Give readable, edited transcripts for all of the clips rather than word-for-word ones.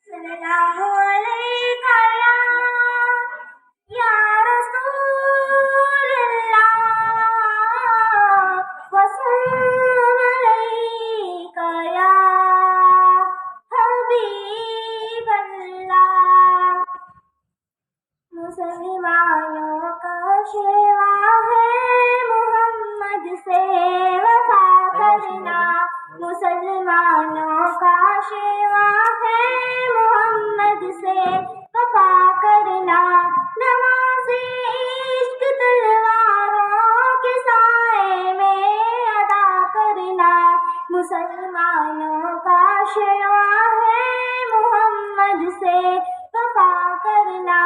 सल्लल्लाहु अलैका या रसूलल्लाह वसल्लम अलैका या हबीबल्लाह। मुसलमानों का शेवा है मोहम्मद से वफा करना। मुसलमानों का शेवा है मोहम्मद से वफा करना। नमाज इश्क तलवारों के साए में अदा करना। मुसलमानों का शेवा है मोहम्मद से वफा करना।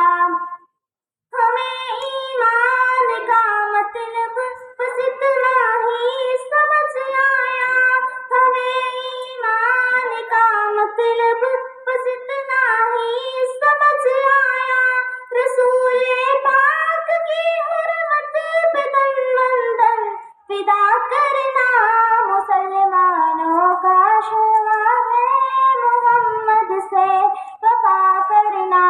हमें ईमान का मतलब बस इतना ही समझ आया। हमें ईमान का मतलब बस इतना ही समझ आया। रसूल पाक की हुर्मत पे तन मन धन फिदा करना। मुसलमानों का शेवा है मोहम्मद से वफा करना।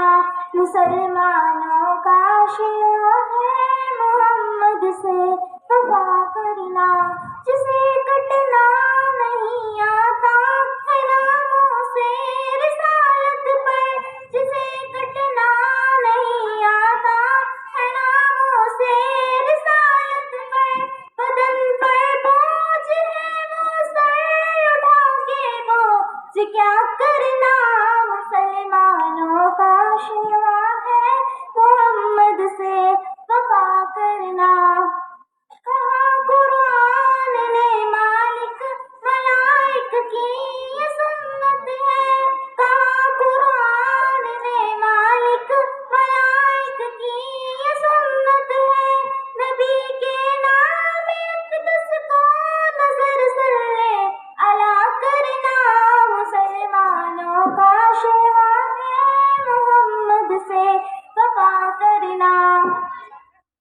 मुसलमानों का शेवा है मोहम्मद से वफा करना। जिसे कटना नहीं आता है नामों से रिसालत पर। जिसे कटना नहीं आता है नामों से रिसालत पर। बदन पर बोझ है वो सर उठा के बोझ क्या करना। मुसलमानों का शेवा है मोहम्मद से वफा करना। कहा कुरान ने मालिक मलाइक की ये सुन्नत है। कहा कुरान ने मालिक मलाइक की ये सुन्नत है। नबी के नाम अक़दस को नजर सल्ले अला करना। मुसलमानों का शेवा है मोहम्मद से वफा करना।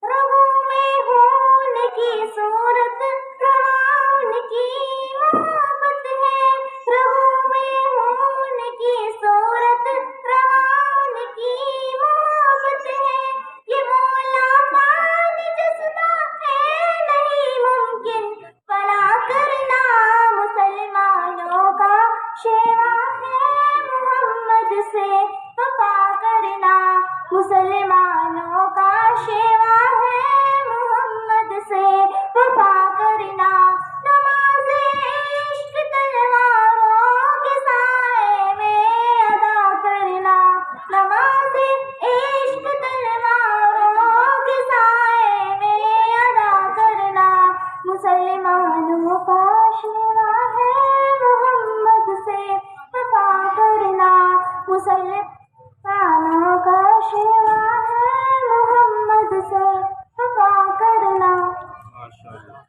रगों में खून की सूरत रवान की मोहब्बत है। रगों में खून की सूरत रवान की मोहब्बत है। ये मौला पानी जज्बा है नहीं मुमकिन फना करना। मुसलमानों का शेवा है मोहम्मद से वफा करना। मुसलमानों का शेवा है मोहम्मद से वफा करना। नमाज इश्क तलवारों के साए में अदा करना। नमाज इश्क तलवारों के साए में अदा करना। मुसलमानों का शेवा है मोहम्मद से वफा करना। मुसलमानों का शेवा है मोहम्मद से वफा करना। माशाअल्लाह।